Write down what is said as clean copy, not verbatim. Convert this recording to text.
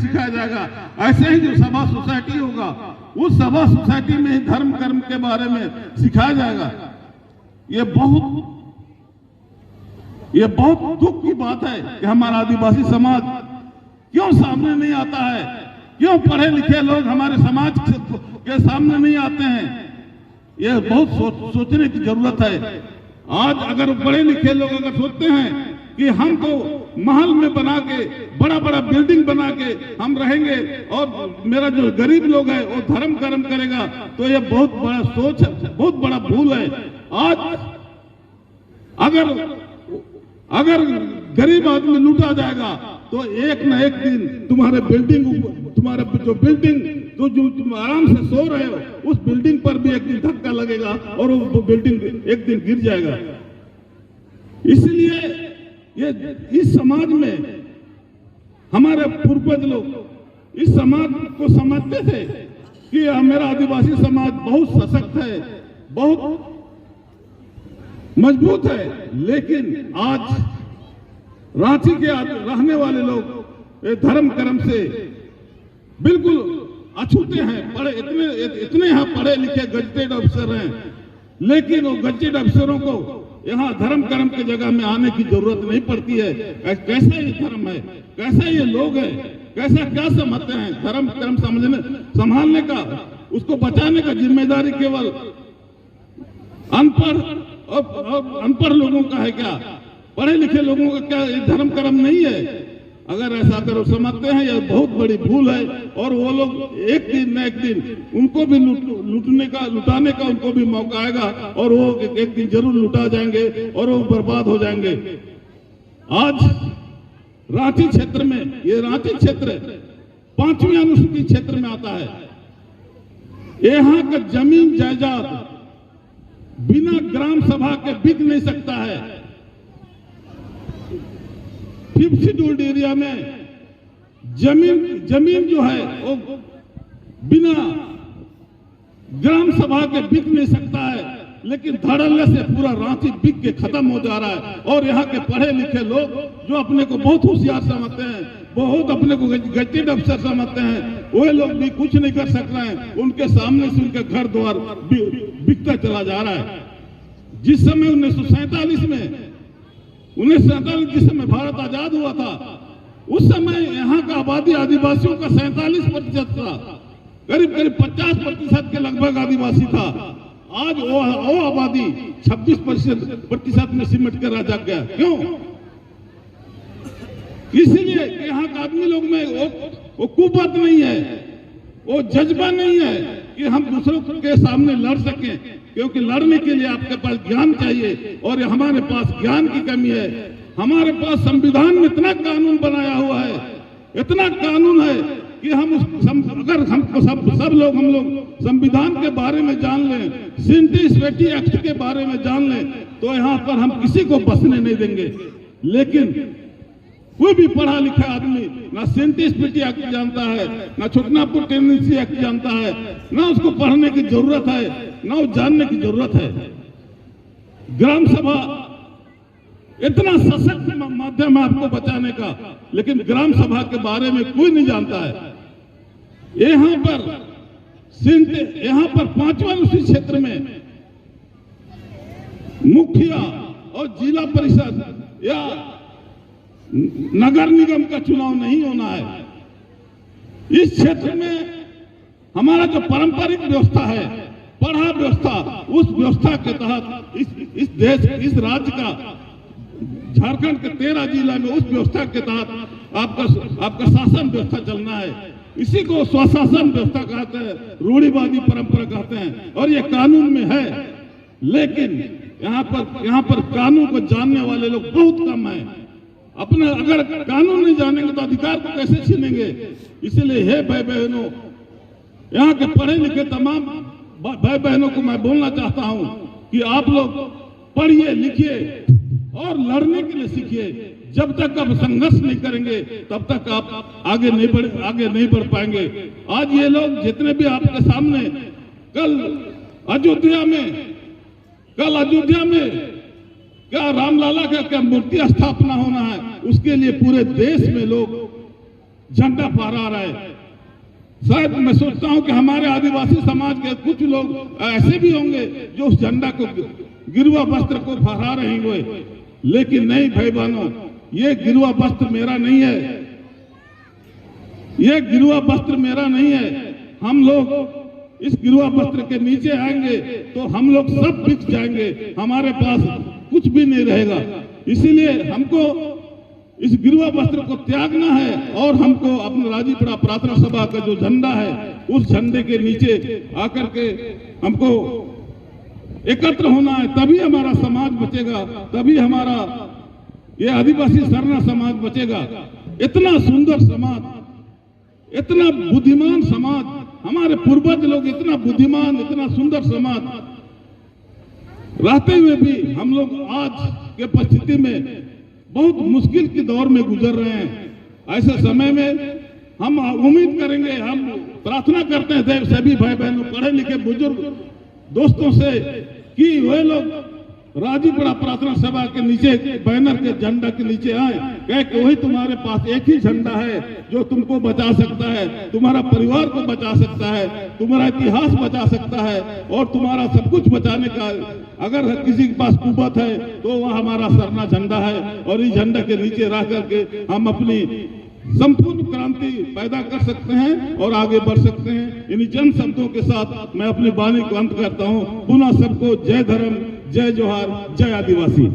सिखाया जाएगा। ऐसे ही जो सभा सोसाइटी होगा, उस सभा सोसाइटी में ही धर्म कर्म के बारे में सिखाया जाएगा। ये बहुत दुख की बात है कि हमारा आदिवासी समाज क्यों सामने नहीं आता है, क्यों पढ़े लिखे लोग हमारे समाज के सामने नहीं आते हैं। यह बहुत सोचने की जरूरत है। आज अगर पढ़े लिखे लोग अगर सोचते हैं कि हम तो महल में बना के बड़ा बड़ा बिल्डिंग बना के हम रहेंगे और मेरा जो गरीब लोग है वो धर्म कर्म करेगा, तो यह बहुत बड़ा सोच है, बहुत बड़ा भूल है। आज अगर गरीब आदमी लूटा जाएगा तो एक न एक दिन तुम्हारे जो बिल्डिंग जो तुम आराम से सो रहे हो, उस बिल्डिंग पर भी एक दिन धक्का लगेगा और वो बिल्डिंग एक दिन गिर जाएगा। इसलिए ये इस समाज में हमारे पूर्वज लोग इस समाज को समझते थे कि मेरा आदिवासी समाज बहुत सशक्त है, बहुत मजबूत है। लेकिन आज रांची के रहने वाले लोग धर्म कर्म से बिल्कुल अछूते हैं। इतने यहाँ पढ़े लिखे गजेटेड अफसर हैं, लेकिन वो गजेटेड अफसरों को यहाँ धर्म कर्म की जगह में आने की जरूरत नहीं पड़ती है। कैसा ये धर्म है, कैसा ये लोग है, कैसा क्या समझते हैं। धर्म कर्म संभालने का, उसको बचाने का जिम्मेदारी केवल अनपढ़ लोगों का है क्या? पढ़े लिखे लोगों का क्या धर्म कर्म नहीं है? अगर ऐसा करो समझते हैं, यह बहुत बड़ी भूल है। और वो लोग एक दिन न एक दिन उनको भी लुटाने का उनको भी मौका आएगा और वो एक दिन जरूर लुटा जाएंगे और वो बर्बाद हो जाएंगे। आज रांची क्षेत्र में, ये रांची क्षेत्र 5वीं अनुसूची क्षेत्र में आता है। यहाँ का जमीन जायदाद बिना ग्राम सभा के बिक नहीं सकता है। 5th शेड्यूल्ड एरिया में जमीन जो है वो बिना ग्राम सभा के बिक नहीं सकता है। लेकिन धड़ल्ले से पूरा रांची बिक के खत्म हो जा रहा है। और यहाँ के पढ़े लिखे लोग जो अपने को बहुत होशियार समझते हैं, बहुत अपने को गजेटेड अफसर समझते हैं, वो लोग भी कुछ नहीं कर सक रहे हैं। उनके सामने से उनके घर द्वार बिकता चला जा रहा है। जिस समय 1947 में 1947 जिस समय भारत आजाद हुआ था, उस समय यहाँ का आबादी आदिवासियों का 47% था। करीब 50% के लगभग आदिवासी था। आज वो आबादी 26% में सिमट कर रह गया। क्यों? इसलिए यहाँ का आदमी लोग में वो कुवत नहीं है, वो जज्बा नहीं है कि हम दूसरों के सामने लड़ सकें। क्योंकि लड़ने के लिए आपके पास ज्ञान चाहिए और हमारे पास ज्ञान की कमी है। हमारे पास संविधान में इतना कानून बनाया हुआ है, इतना कानून है कि अगर हमको सब लोग हम लोग संविधान के बारे में जान लें, सिंटीज पेटी एक्ट के बारे में जान लें, तो यहाँ पर हम किसी को बसने नहीं देंगे। लेकिन कोई भी पढ़ा लिखा आदमी ना सिंटीज पेटी एक्ट जानता है, ना छोटनापुर टेंडेंसी एक्ट जानता है, ना उसको पढ़ने की जरूरत है, ना वो जानने की जरूरत है। ग्राम सभा इतना सशक्त माध्यम है आपको बचाने का, लेकिन ग्राम सभा के बारे में कोई नहीं जानता है। यहाँ पर 5वां अनुसूची क्षेत्र में मुखिया और जिला परिषद या नगर निगम का चुनाव नहीं होना है। इस क्षेत्र में हमारा जो पारंपरिक व्यवस्था है, पढ़ा व्यवस्था, उस व्यवस्था के तहत इस राज्य का, झारखंड के 13 जिला में उस व्यवस्था के तहत आपका शासन व्यवस्था चलना है। इसी को स्वशासन व्यवस्था कहते हैं, रूढ़िवादी परंपरा कहते हैं, और ये कानून में है। लेकिन यहाँ पर कानून को जानने वाले लोग बहुत कम हैं। अपने अगर कानून नहीं जानेंगे तो अधिकार को कैसे छीनेंगे? इसलिए हे भाई बहनों, यहाँ के पढ़े लिखे तमाम भाई बहनों को मैं बोलना चाहता हूँ कि आप लोग पढ़िए लिखिए और लड़ने के लिए सीखिए। जब तक आप संघर्ष नहीं करेंगे तब तक आप आगे नहीं बढ़ पाएंगे। आज ये लोग जितने भी आपके सामने कल अयोध्या में क्या रामलला का क्या मूर्ति स्थापना होना है, उसके लिए पूरे देश में लोग झंडा फहरा रहा है। शायद मैं सोचता हूं कि हमारे आदिवासी समाज के कुछ लोग ऐसे भी होंगे जो उस झंडा को, गिरुआ वस्त्र को फहरा रहे होंगे, लेकिन नहीं भाई बहनों, ये गिरुआ वस्त्र मेरा नहीं है, ये गिरुआ वस्त्र मेरा नहीं है। हम लोग इस गिरुआ वस्त्र के नीचे आएंगे तो हम लोग सब बिक जाएंगे, हमारे पास कुछ भी नहीं रहेगा। इसीलिए हमको इस गिरुआ वस्त्र को त्यागना है और हमको अपना राजीपुरा प्रार्थना सभा का जो झंडा है उस झंडे के नीचे आकर के हमको एकत्र होना है, तभी हमारा समाज बचेगा, तभी हमारा ये आदिवासी सरना समाज बचेगा। इतना सुंदर समाज, इतना बुद्धिमान समाज, हमारे पूर्वज लोग इतना बुद्धिमान, इतना सुंदर समाज रहते हुए भी हम लोग आज के परिस्थिति में बहुत मुश्किल के दौर में गुजर रहे हैं। ऐसे समय में हम उम्मीद करेंगे, हम प्रार्थना करते हैं सभी भाई बहनों, पढ़े लिखे बुजुर्ग दोस्तों से कि वे लोग राजीपुरा प्रार्थना सभा के नीचे बैनर के झंडा के नीचे आए, कहे कि वही तुम्हारे पास एक ही झंडा है जो तुमको बचा सकता है, तुम्हारा परिवार को बचा सकता है, तुम्हारा इतिहास बचा सकता है और तुम्हारा सब कुछ बचाने का अगर किसी के पास कुवत है तो वह हमारा सरना झंडा है। और इस झंडा के नीचे रह करके हम अपनी संपूर्ण क्रांति पैदा कर सकते हैं और आगे बढ़ सकते हैं। इन चंद शब्दों के साथ मैं अपनी वाणी को अंत करता हूं। पुनः सबको जय धर्म, जय जोहार, जय आदिवासी।